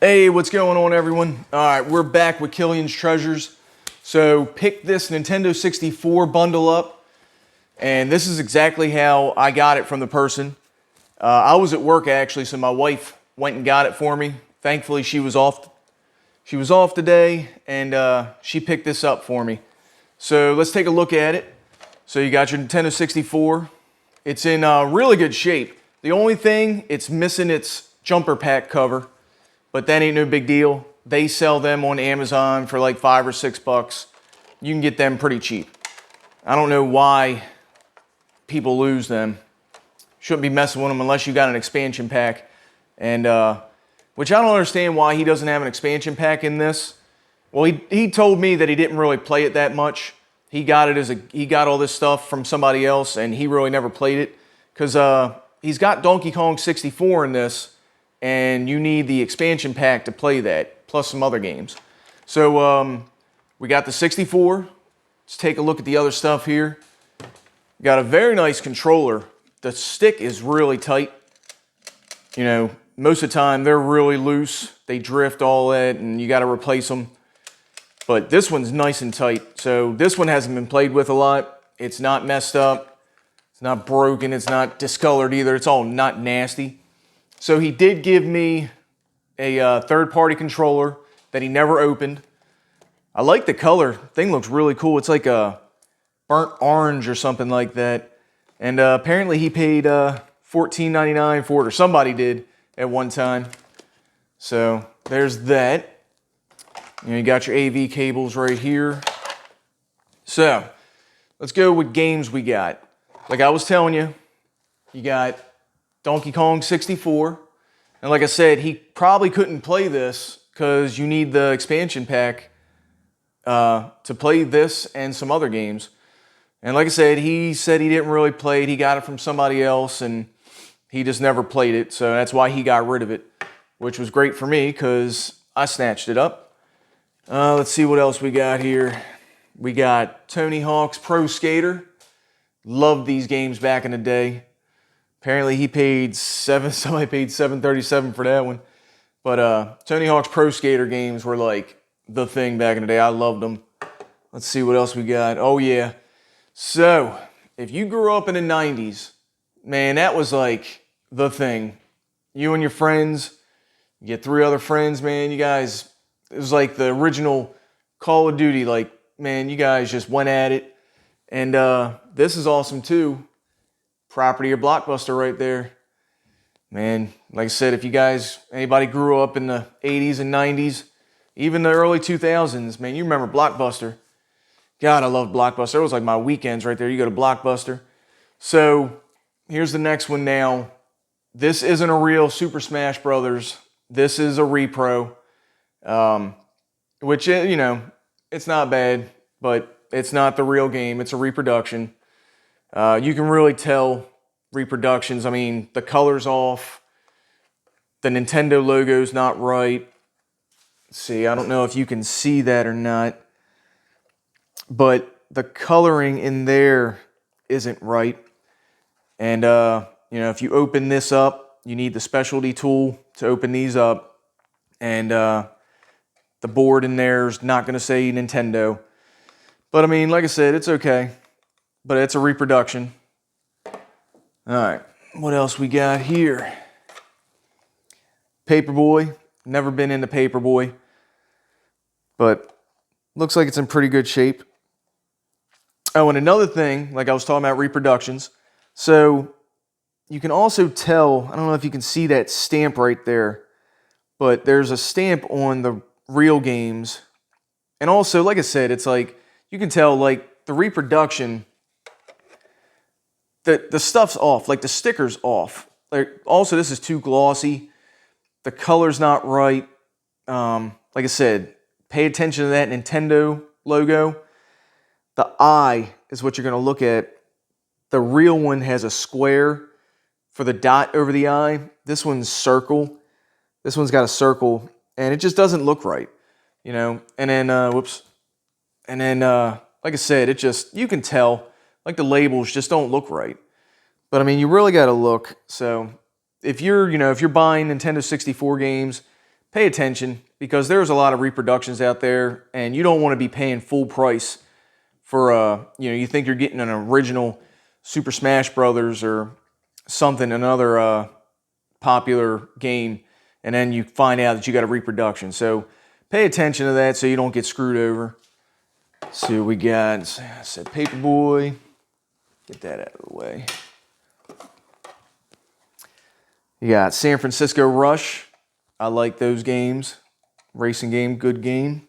Hey, what's going on, everyone? All right, we're back with Killian's Treasures. So pick this Nintendo 64 bundle up, and this is exactly how I got it from the person. I was at work actually, so my wife went and got it for me. Thankfully, she was off. She was off today, and she picked this up for me. So let's take a look at it. So you got your Nintendo 64. It's in really good shape. The only thing, it's missing its jumper pack cover, but that ain't no big deal. They sell them on Amazon for like $5 or $6. You can get them pretty cheap. I don't know why people lose them. Shouldn't be messing with them unless you got an expansion pack. And which I don't understand why he doesn't have an expansion pack in this. Well, he told me that he didn't really play it that much. He got all this stuff from somebody else, and he really never played it because he's got Donkey Kong 64 in this, and you need the expansion pack to play that, plus some other games. So we got the 64. Let's take a look at the other stuff here. Got a very nice controller. The stick is really tight. You know, most of the time they're really loose. They drift all that, and you got to replace them. But this one's nice and tight. So this one hasn't been played with a lot. It's not messed up. It's not broken. It's not discolored either. It's all not nasty. So he did give me a third-party controller that he never opened. I like the color. Thing looks really cool. It's like a burnt orange or something like that. And apparently he paid $14.99 for it, or somebody did at one time. So there's that. You got your AV cables right here. So let's go with games we got. Like I was telling you, you got Donkey Kong 64. And like I said, he probably couldn't play this because you need the expansion pack to play this and some other games. And like I said he didn't really play it. He got it from somebody else, and he just never played it. So that's why he got rid of it, which was great for me because I snatched it up. Let's see what else we got here. We got Tony Hawk's Pro Skater. Loved these games back in the day. Apparently he paid somebody paid $7.37 for that one. But Tony Hawk's Pro Skater games were like the thing back in the day. I loved them. Let's see what else we got. Oh yeah. So if you grew up in the 90s, man, that was like the thing. You and your friends, you get 3 other friends, man, you guys, it was like the original Call of Duty. Like, man, you guys just went at it. And this is awesome too. Property of Blockbuster right there. Man, like I said, if you guys, anybody grew up in the 80s and 90s, even the early 2000s, man, you remember Blockbuster. God, I love Blockbuster. It was like my weekends right there. You go to Blockbuster. So here's the next one now. This isn't a real Super Smash Brothers. This is a repro. Which, you know, it's not bad, but it's not the real game. It's a reproduction. You can really tell reproductions. I mean, the color's off. The Nintendo logo's not right. Let's see, I don't know if you can see that or not, but the coloring in there isn't right. And, you know, if you open this up, you need the specialty tool to open these up. And, the board in there is not going to say Nintendo. But I mean, like I said, it's okay. But it's a reproduction. Alright, what else we got here? Paperboy. Never been into Paperboy. But looks like it's in pretty good shape. Oh, and another thing, like I was talking about reproductions. So you can also tell, I don't know if you can see that stamp right there, but there's a stamp on the real games. And also, like I said, it's like you can tell like the reproduction, the stuff's off, like the sticker's off. Like also, this is too glossy. The color's not right. Like I said, pay attention to that Nintendo logo. The eye is what you're going to look at. The real one has a square for the dot over the eye. This one's circle. This one's got a circle. And it just doesn't look right, you know. And then, whoops. And then, like I said, it just, you can tell, like the labels just don't look right. But I mean, you really got to look. So if you're, you know, if you're buying Nintendo 64 games, pay attention, because there's a lot of reproductions out there, and you don't want to be paying full price for you think you're getting an original Super Smash Brothers or something, another popular game, and then you find out that you got a reproduction. So pay attention to that so you don't get screwed over. So we got, I said Paperboy. Get that out of the way. You got San Francisco Rush. I like those games. Racing game, good game.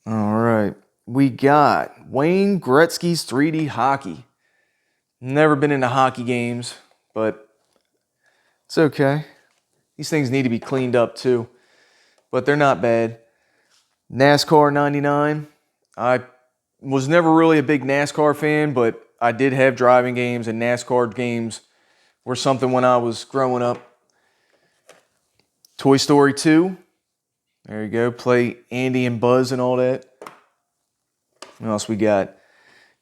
All right. We got Wayne Gretzky's 3D Hockey. Never been into hockey games, but it's okay. These things need to be cleaned up too, but they're not bad. NASCAR 99. I was never really a big NASCAR fan, but I did have driving games, and NASCAR games were something when I was growing up. Toy Story 2. There you go. Play Andy and Buzz and all that. What else we got?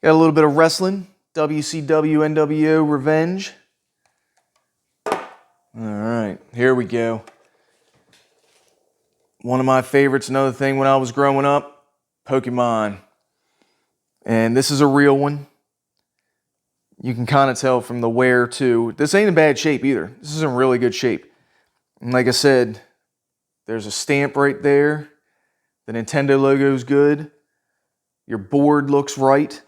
Got a little bit of wrestling. WCW NWO Revenge. All right. Here we go. One of my favorites, another thing when I was growing up, Pokemon. And this is a real one. You can kind of tell from the wear too. This ain't in bad shape either. This is in really good shape. And like I said, there's a stamp right there. The Nintendo logo is good. Your board looks right.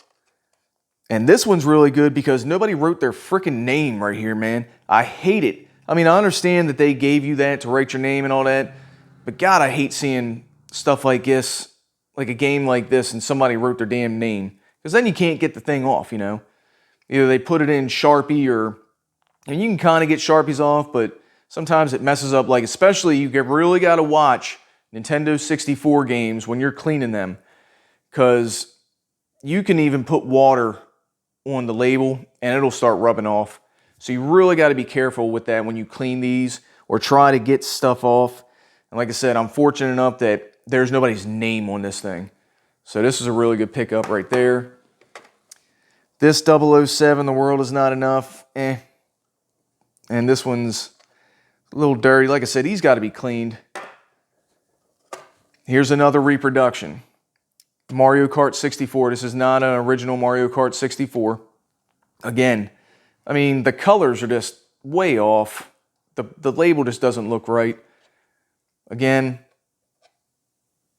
And this one's really good because nobody wrote their freaking name right here, man. I hate it. I mean, I understand that they gave you that to write your name and all that, but God, I hate seeing stuff like this, like a game like this, and somebody wrote their damn name. Because then you can't get the thing off, you know. Either they put it in Sharpie and you can kind of get Sharpies off, but sometimes it messes up. Like, especially you really got to watch Nintendo 64 games when you're cleaning them, because you can even put water on the label and it'll start rubbing off. So you really got to be careful with that when you clean these or try to get stuff off. And like I said, I'm fortunate enough that there's nobody's name on this thing. So this is a really good pickup right there. This 007, The World Is Not Enough, And this one's a little dirty. Like I said, he's got to be cleaned. Here's another reproduction. Mario Kart 64. This is not an original Mario Kart 64. Again, I mean, the colors are just way off. The label just doesn't look right. Again,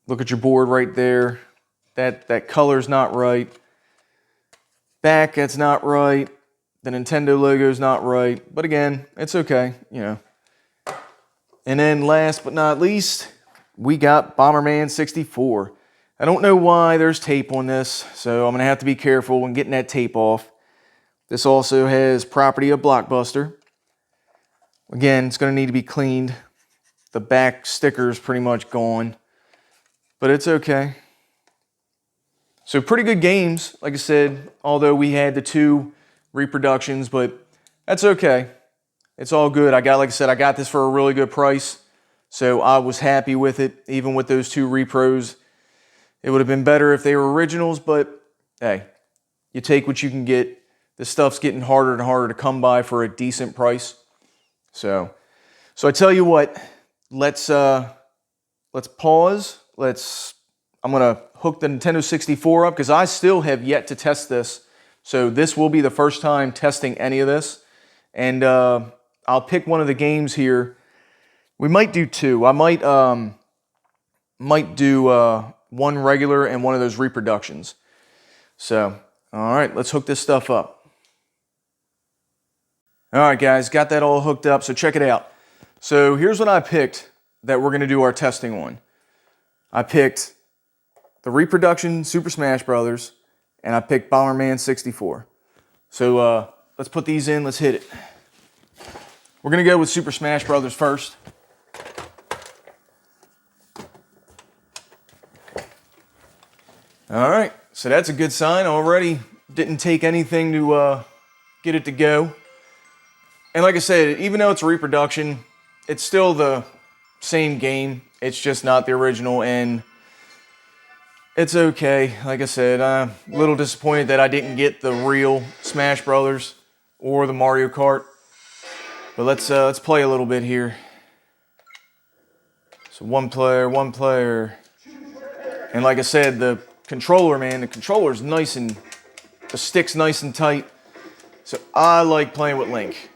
look at your board right there. That color's not right. Back, that's not right. The Nintendo logo's not right. But again, it's okay, you know. And then last but not least, we got Bomberman 64. I don't know why there's tape on this, so I'm going to have to be careful when getting that tape off. This also has property of Blockbuster. Again, it's going to need to be cleaned. The back sticker is pretty much gone, but it's okay. So pretty good games, like I said, although we had the 2 reproductions, but that's okay. It's all good. Like I said, I got this for a really good price, so I was happy with it, even with those 2 repros. It would have been better if they were originals, but hey, you take what you can get. This stuff's getting harder and harder to come by for a decent price. So I tell you what, let's pause. I'm gonna hook the Nintendo 64 up because I still have yet to test this. So this will be the first time testing any of this, and I'll pick one of the games here. We might do 2. I might do one regular and one of those reproductions. So, all right, let's hook this stuff up. All right, guys, got that all hooked up, so check it out. So here's what I picked that we're going to do our testing on. I picked the Reproduction Super Smash Brothers, and I picked Bomberman 64. So let's put these in, let's hit it. We're going to go with Super Smash Brothers first. All right, so that's a good sign. Already didn't take anything to get it to go. And like I said, even though it's a reproduction, it's still the same game. It's just not the original, and it's okay. Like I said, I'm a little disappointed that I didn't get the real Smash Brothers or the Mario Kart. But let's play a little bit here. So one player. And like I said, the controller, man, the controller's nice and, the stick's nice and tight. So I like playing with Link.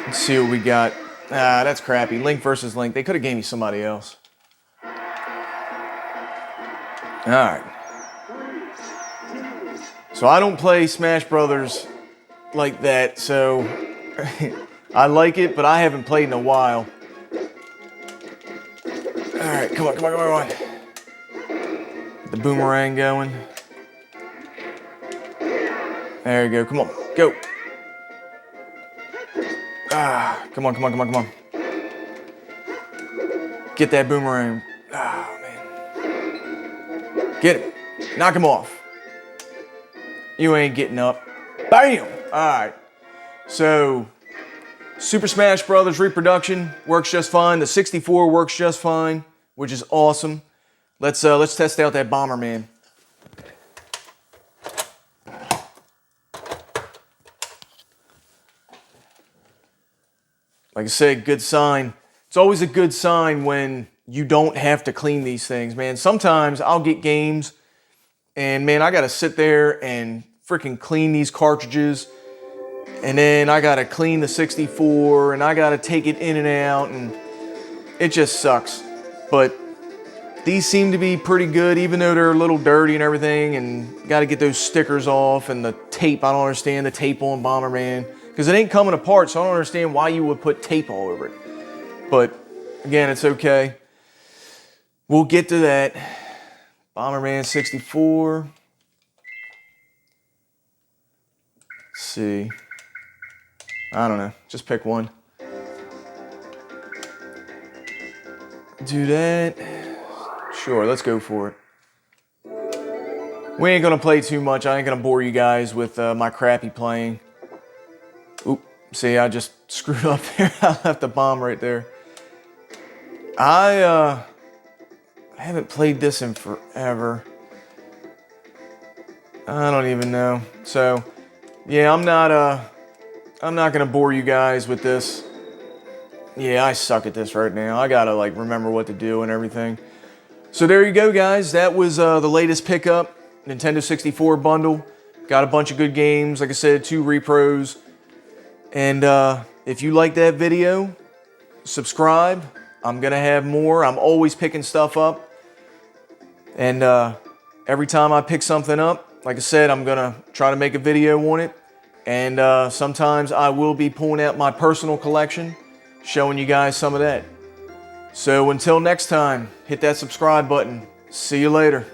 Let's see what we got. Ah, that's crappy. Link versus Link. They could have gave me somebody else. All right. So I don't play Smash Brothers like that, so I like it, but I haven't played in a while. All right, come on. The boomerang going. There you go. Come on, go. Ah, come on. Get that boomerang. Oh, man. Get it. Knock him off. You ain't getting up. Bam! All right. So, Super Smash Brothers Reproduction works just fine. The 64 works just fine, which is awesome. Let's test out that Bomberman. Like I said, good sign. It's always a good sign when you don't have to clean these things, man. Sometimes I'll get games and, man, I got to sit there and freaking clean these cartridges. And then I got to clean the 64 and I got to take it in and out, and it just sucks. But these seem to be pretty good, even though they're a little dirty and everything, and got to get those stickers off and the tape. I don't understand the tape on Bomberman, because it ain't coming apart, so I don't understand why you would put tape all over it. But again, it's okay. We'll get to that. Bomberman 64. Let's see. I don't know. Just pick one. Do that. Sure, let's go for it. We ain't gonna play too much. I ain't gonna bore you guys with my crappy playing. Oop, see, I just screwed up there. I left the bomb right there. I haven't played this in forever. I don't even know. So, yeah, I'm not gonna bore you guys with this. Yeah, I suck at this right now. I gotta like remember what to do and everything. So there you go, guys. That was the latest pickup, Nintendo 64 bundle. Got a bunch of good games. Like I said, 2 repros. And if you like that video, subscribe. I'm gonna have more. I'm always picking stuff up. And every time I pick something up, like I said, I'm gonna try to make a video on it. And sometimes I will be pulling out my personal collection, showing you guys some of that. So until next time, hit that subscribe button. See you later.